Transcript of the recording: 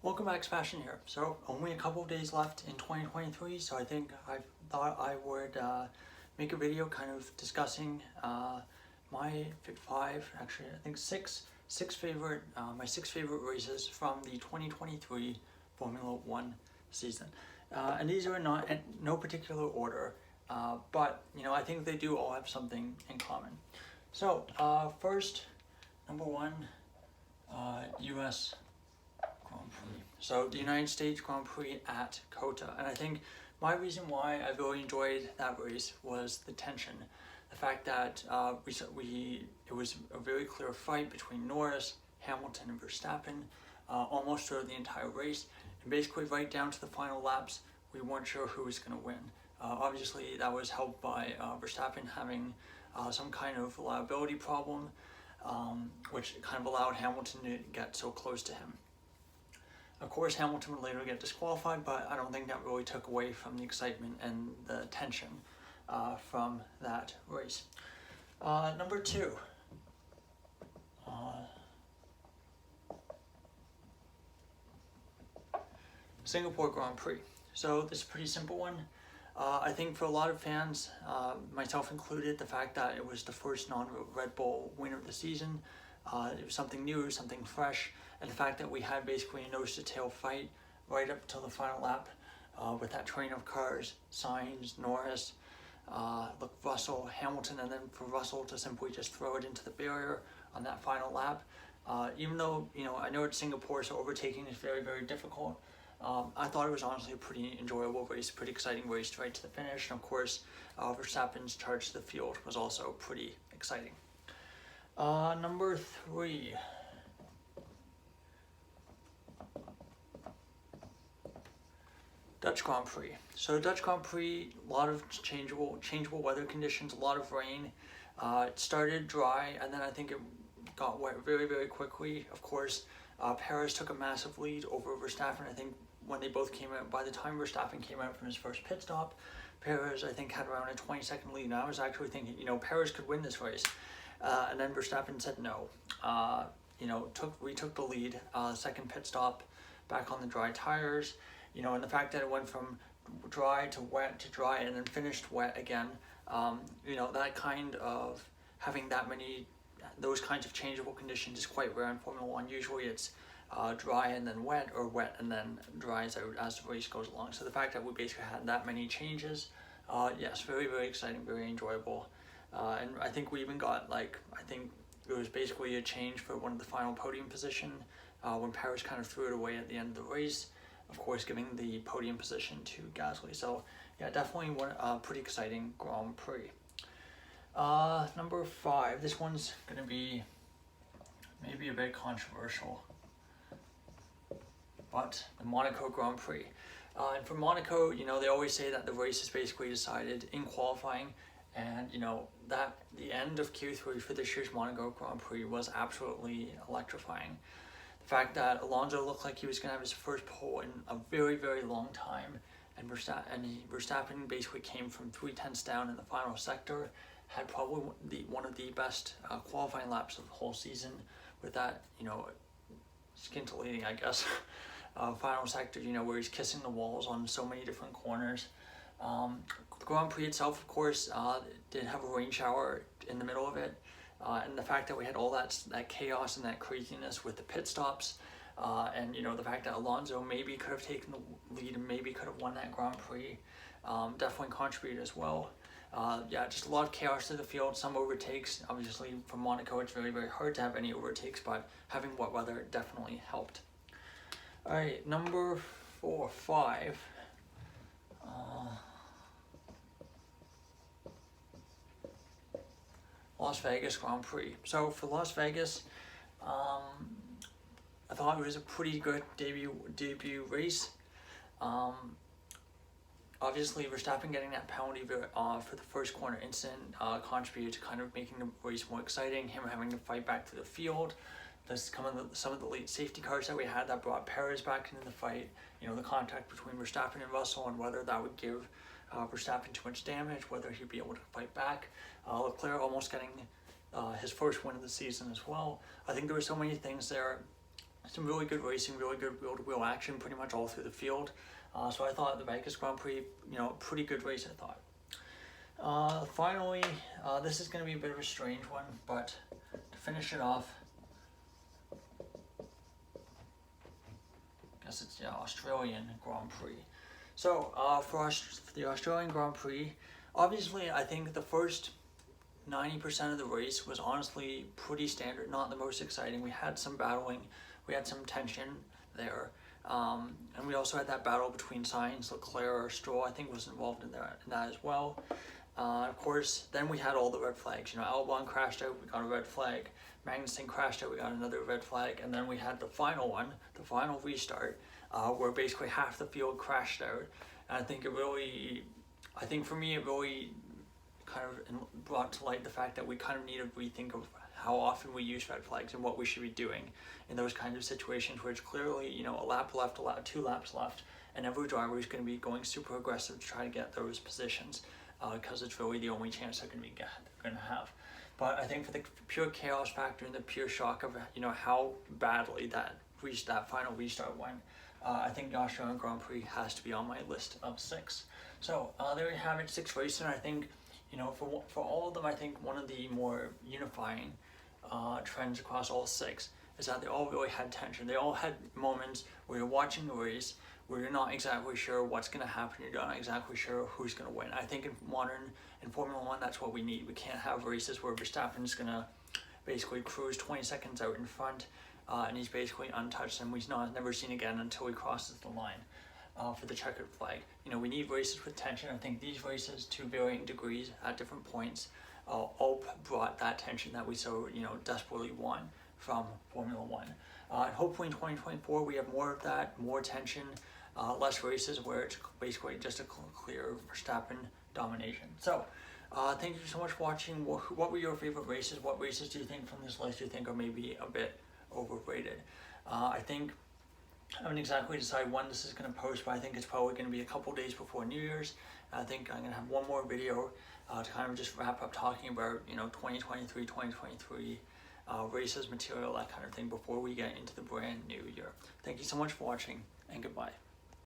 Welcome back, Sebastian here. So only a couple of days left in 2023, so I thought I would make a video kind of discussing my six favorite my six favorite races from the 2023 Formula One season, and these are not in no particular order, but I think they do all have something in common. So first, number one, U.S. Grand Prix. So the United States Grand Prix at COTA, and I think my reason why I really enjoyed that race was the tension, the fact that it was a very clear fight between Norris, Hamilton, and Verstappen almost throughout the entire race, and basically right down to the final laps, we weren't sure who was going to win. Obviously, that was helped by Verstappen having some kind of reliability problem, which kind of allowed Hamilton to get so close to him. Of course, Hamilton would later get disqualified, but I don't think that really took away from the excitement and the tension from that race. Number two, Singapore Grand Prix. So this is a pretty simple one. I think for a lot of fans, myself included, the fact that it was the first non-Red Bull win of the season, it was something new, something fresh, and the fact that we had basically a nose-to-tail fight right up till the final lap with that train of cars, Sainz, Norris, Russell, Hamilton, and then for Russell to simply just throw it into the barrier on that final lap. Even though, I know it's Singapore, so overtaking is very, very difficult. I thought it was honestly a pretty enjoyable race, pretty exciting race right to the finish, and of course, Verstappen's charge to the field was also pretty exciting. Number three. Dutch Grand Prix. So Dutch Grand Prix, a lot of changeable weather conditions, a lot of rain. It started dry, and then I think it got wet very, very quickly. Of course, Perez took a massive lead over Verstappen. I think when they both came out, by the time Verstappen came out from his first pit stop, Perez, I think, had around a 20-second lead. And I was actually thinking, Perez could win this race. And then Verstappen said no. Retook the lead, second pit stop, back on the dry tires. And the fact that it went from dry to wet to dry and then finished wet again, that kind of having those kinds of changeable conditions is quite rare in Formula One. Usually it's dry and then wet, or wet and then dries out as the race goes along. So the fact that we basically had that many changes, yes, very, very exciting, very enjoyable. And I think we even got, I think it was basically a change for one of the final podium position when Perez kind of threw it away at the end of the race, of course giving the podium position to Gasly. So yeah, definitely one pretty exciting Grand Prix. Number five, this one's going to be maybe a bit controversial, but the Monaco Grand Prix. And for Monaco, they always say that the race is basically decided in qualifying, and that the end of Q3 for this year's Monaco Grand Prix was absolutely electrifying. The fact that Alonso looked like he was going to have his first pole in a very, very long time, and Verstappen basically came from 3/10 down in the final sector, had probably one of the best qualifying laps of the whole season, with that, scintillating, I guess, final sector, where he's kissing the walls on so many different corners. The Grand Prix itself, of course, did have a rain shower in the middle of it, and the fact that we had all that chaos and that craziness with the pit stops, and the fact that Alonso maybe could have taken the lead and maybe could have won that Grand Prix, definitely contributed as well. Yeah, just a lot of chaos to the field, some overtakes. Obviously, for Monaco, it's very, very hard to have any overtakes, but having wet weather definitely helped. All right, number 5. Las Vegas Grand Prix. So for Las Vegas, I thought it was a pretty good debut race. Obviously, Verstappen getting that penalty for the first corner incident contributed to kind of making the race more exciting. Him having to fight back to the field. Some of the late safety cars that we had that brought Perez back into the fight. The contact between Verstappen and Russell, and whether that would give Verstappen too much damage, whether he'd be able to fight back. Leclerc almost getting his first win of the season as well. I think there were so many things there some really good racing, really good wheel-to-wheel action pretty much all through the field. So I thought the Vegas Grand Prix, pretty good race, I thought. Finally, this is going to be a bit of a strange one, but to finish it off, I guess it's the Australian Grand Prix. So for the Australian Grand Prix, obviously I think the first 90% of the race was honestly pretty standard, not the most exciting. We had some battling, we had some tension there, and we also had that battle between Sainz, Leclerc, Stroll, I think was involved in that as well. Of course, then we had all the red flags. Albon crashed out, we got a red flag. Magnussen crashed out, we got another red flag. And then we had the final one, the final restart, where basically half the field crashed out. And I think for me, it really kind of brought to light the fact that we kind of need to rethink of how often we use red flags and what we should be doing in those kinds of situations where it's clearly, a lap left, 2 laps left, and every driver is going to be going super aggressive to try to get those positions, because it's really the only chance they're going to have. But I think for the pure chaos factor and the pure shock of how badly that final restart went, I think the Australian Grand Prix has to be on my list of 6. So there you have it, 6 races, and I think for all of them, I think one of the more unifying trends across all 6 is that they all really had tension. They all had moments where you're watching the race where you're not exactly sure what's going to happen, you're not exactly sure who's going to win. I think in Formula 1, that's what we need. We can't have races where Verstappen's going to basically cruise 20 seconds out in front, and he's basically untouched, and he's never seen again until he crosses the line for the checkered flag. We need races with tension. I think these races, to varying degrees at different points, all brought that tension that we so desperately want from Formula 1. And hopefully in 2024 we have more of that, more tension, less races where it's basically just a clear Verstappen domination. So thank you so much for watching. What were your favorite races? What races do you think from this list do you think are maybe a bit overrated? I think I haven't exactly decided when this is going to post, but I think it's probably going to be a couple days before New Year's. I think I'm going to have one more video to kind of just wrap up talking about 2023 races, material, that kind of thing before we get into the brand new year. Thank you so much for watching, and goodbye.